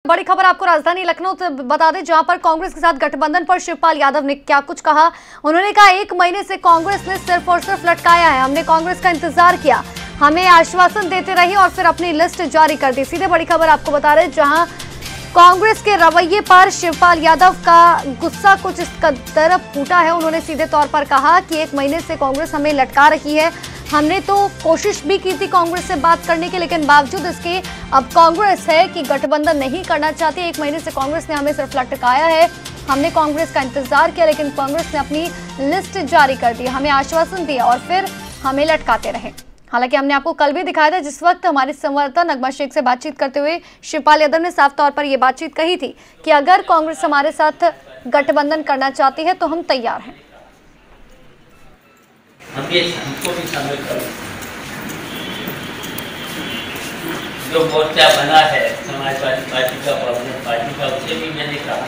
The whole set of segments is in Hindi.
बड़ी खबर आपको राजधानी लखनऊ से बता दें, जहां पर कांग्रेस के साथ गठबंधन पर शिवपाल यादव ने क्या कुछ कहा। उन्होंने कहा, 1 महीने से कांग्रेस ने सिर्फ और सिर्फ लटकाया है। हमने कांग्रेस का इंतजार किया, हमें आश्वासन देते रहे और फिर अपनी लिस्ट जारी कर दी। सीधे बड़ी खबर आपको बता रहे, जहां कांग्रेस के रवैये पर शिवपाल यादव का गुस्सा कुछ इस कदर फूटा है। उन्होंने सीधे तौर पर कहा कि 1 महीने से कांग्रेस हमें लटका रही है। हमने तो कोशिश भी की थी कांग्रेस से बात करने की, लेकिन बावजूद इसके अब कांग्रेस है कि गठबंधन नहीं करना चाहती। 1 महीने से कांग्रेस ने हमें सिर्फ लटकाया है। हमने कांग्रेस का इंतजार किया, लेकिन कांग्रेस ने अपनी लिस्ट जारी कर दी, हमें आश्वासन दिया और फिर हमें लटकाते रहे। हालांकि हमने आपको कल भी दिखाया था, जिस वक्त हमारे संवाददाता नगमा शेख से बातचीत करते हुए शिवपाल यादव ने साफ तौर पर यह बातचीत कही थी कि अगर कांग्रेस हमारे साथ गठबंधन करना चाहती है तो हम तैयार हैं। हमको भी शामिल करो। जो मोर्चा बना है समाजवादी पार्टी का, बहुजन पार्टी का, उसे भी मैंने कहा।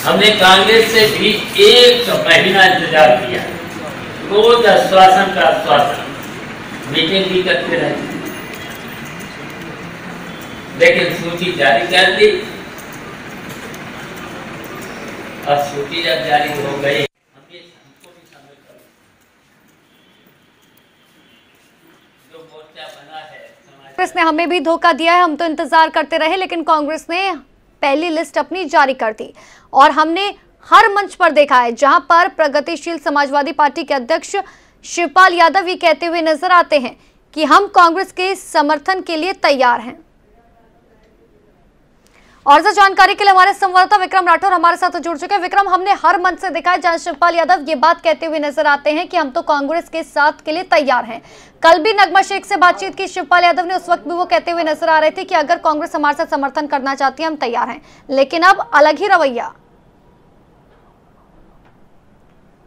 हमने कांग्रेस से भी 1 महीना इंतजार किया, रोज आश्वासन का आश्वासन, मीटिंग भी करते रहे, लेकिन सूची जारी कर दी। अब सूची जब जारी हो गई, कांग्रेस ने हमें भी धोखा दिया है। हम तो इंतजार करते रहे, लेकिन कांग्रेस ने पहली लिस्ट अपनी जारी कर दी और हमने हर मंच पर देखा है जहां पर प्रगतिशील समाजवादी पार्टी के अध्यक्ष शिवपाल यादव ये कहते हुए नजर आते हैं कि हम कांग्रेस के समर्थन के लिए तैयार हैं। और ज्यादा जानकारी के लिए हमारे संवाददाता विक्रम राठौर हमारे साथ जुड़ चुके हैं। विक्रम, हमने हर मंच से देखा है जहां शिवपाल यादव ये बात कहते हुए नजर आते हैं कि हम तो कांग्रेस के साथ के लिए तैयार हैं। कल भी नगमा शेख से बातचीत की शिवपाल यादव ने, उस वक्त भी वो कहते हुए नजर आ रहे थे कि अगर कांग्रेस हमारे साथ समर्थन करना चाहती है हम तैयार हैं, लेकिन अब अलग ही रवैया।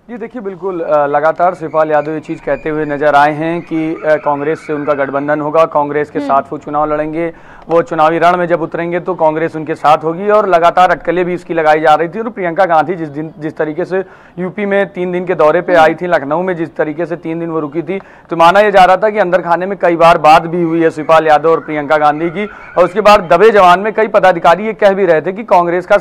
जी देखिए, बिल्कुल लगातार शिवपाल यादव ये चीज़ कहते हुए नजर आए हैं कि कांग्रेस से उनका गठबंधन होगा, कांग्रेस के साथ वो चुनाव लड़ेंगे, वो चुनावी रण में जब उतरेंगे तो कांग्रेस उनके साथ होगी। और लगातार अटकलें भी इसकी लगाई जा रही थी। और प्रियंका गांधी जिस तरीके से यूपी में 3 दिन के दौरे पे आई थी, लखनऊ में जिस तरीके से 3 दिन वो रुकी थी, तो माना यह जा रहा था कि अंदर खाने में कई बार बात भी हुई है शिवपाल यादव और प्रियंका गांधी की। और उसके बाद दबे जवान में कई पदाधिकारी ये कह भी रहे थे कि कांग्रेस का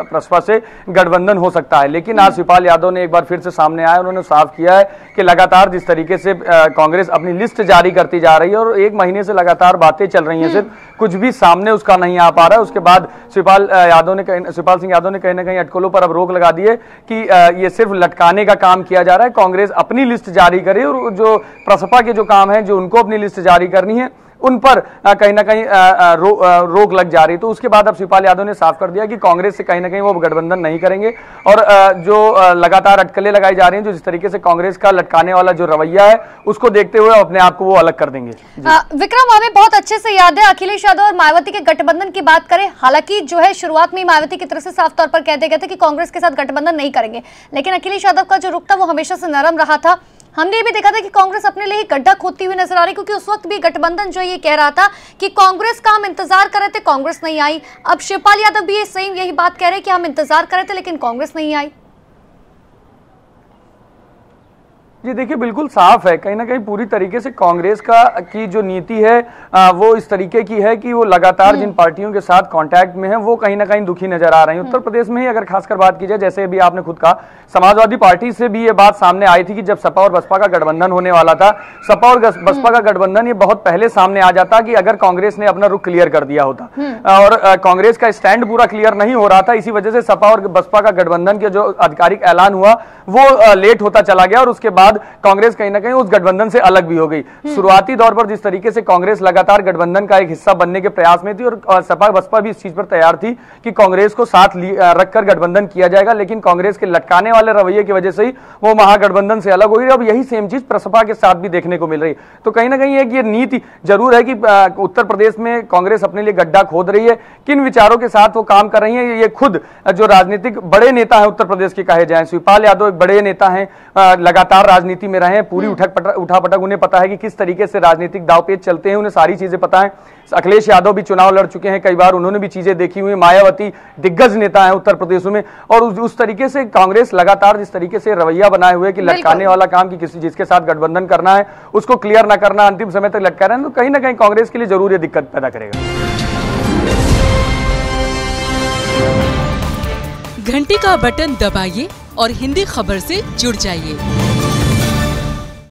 प्रसपा से गठबंधन हो सकता है। लेकिन आज शिवपाल यादव ने एक बार फिर से सामने आया, उन्होंने साफ किया है कि लगातार जिस तरीके से कांग्रेस अपनी लिस्ट जारी करती जा रही है और 1 महीने से लगातार बातें चल रही हैं, सिर्फ कुछ भी सामने उसका नहीं आ पा रहा है। उसके बाद शिवपाल सिंह यादव ने कहीं ना कहीं अटकलों पर अब रोक लगा दी है कि ये सिर्फ लटकाने का काम किया जा रहा है। कांग्रेस अपनी लिस्ट जारी करे और जो प्रसपा के जो काम है, जो उनको अपनी लिस्ट जारी करनी है, उन पर कहीं ना कहीं रोक लग जा रही। तो उसके बाद अब शिवपाल यादव ने साफ कर दिया कि कांग्रेस से कहीं ना कहीं वो गठबंधन नहीं करेंगे। और जो लगातार अटकलें लगाई जा रही हैं, जो जिस तरीके से कांग्रेस का लटकाने वाला जो रवैया है, उसको देखते हुए अपने आप को वो अलग कर देंगे। विक्रम, हमें बहुत अच्छे से याद है अखिलेश यादव और मायावती के गठबंधन की बात करें, हालांकि जो है शुरुआत में मायावती की तरफ से साफ तौर पर कह दिया गया था कि कांग्रेस के साथ गठबंधन नहीं करेंगे, लेकिन अखिलेश यादव का जो रुख था वो हमेशा से नरम रहा था। हमने ये भी देखा था कि कांग्रेस अपने लिए गड्ढा खोदती हुई नजर आ रही, क्योंकि उस वक्त भी गठबंधन जो ये कह रहा था कि कांग्रेस का हम इंतजार कर रहे थे, कांग्रेस नहीं आई। अब शिवपाल यादव भी यही बात कह रहे हैं कि हम इंतजार कर रहे थे लेकिन कांग्रेस नहीं आई। जी देखिए, बिल्कुल साफ है, कहीं ना कहीं पूरी तरीके से कांग्रेस की जो नीति है वो इस तरीके की है कि वो लगातार जिन पार्टियों के साथ कांटेक्ट में है वो कहीं ना कहीं दुखी नजर आ रही हैं। उत्तर प्रदेश में ही अगर खासकर बात की जाए, जैसे अभी आपने खुद कहा, समाजवादी पार्टी से भी ये बात सामने आई थी कि जब सपा और बसपा का गठबंधन होने वाला था, सपा और बसपा का गठबंधन ये बहुत पहले सामने आ जाता कि अगर कांग्रेस ने अपना रुख क्लियर कर दिया होता। और कांग्रेस का स्टैंड पूरा क्लियर नहीं हो रहा था, इसी वजह से सपा और बसपा का गठबंधन के जो आधिकारिक ऐलान हुआ वो लेट होता चला गया और उसके बाद कांग्रेस कहीं ना कहीं उस गठबंधन से अलग भी हो गई। शुरुआती दौर पर जिस तरीके से कांग्रेस लगातार गठबंधन का एक हिस्सा बनने के प्रयास में थी और सपा बसपा भी इस चीज पर तैयार थी कि कांग्रेस को साथ रखकर गठबंधन किया जाएगा, लेकिन कांग्रेस के लटकाने वाले रवैये की वजह से ही वो महागठबंधन से अलग हो गई। अब यही सेम चीज प्रसपा के साथ भी देखने को मिल रही। तो कहीं ना कहीं एक ये नीति जरूर है कि उत्तर प्रदेश में कांग्रेस अपने लिए गड्ढा खोद रही है। किन विचारों के साथ वो काम कर रही है, ये खुद जो राजनीतिक बड़े नेता है उत्तर प्रदेश के कहे जाए, शिवपाल यादव एक बड़े नेता हैं, लगातार राजनीति में रहे हैं, पूरी उठापटक उन्हें पता है कि किस तरीके से राजनीतिक दांवपेच चलते हैं, उन्हें सारी चीजें पता है। अखिलेश यादव भी चुनाव लड़ चुके हैं कई बार, उन्होंने भी चीजें देखी हुई। मायावती दिग्गज नेता है उत्तर प्रदेश में, और उस तरीके से कांग्रेस लगातार जिस तरीके से रवैया बनाए हुए कि लटकाने वाला काम कि किसी जिसके साथ गठबंधन करना है उसको क्लियर ना करना, अंतिम समय तक लटका रहे हैं, तो कहीं ना कहीं कांग्रेस के लिए जरूर ये दिक्कत पैदा करेगा। घंटी का बटन दबाइए और हिंदी खबर से जुड़ जाइए।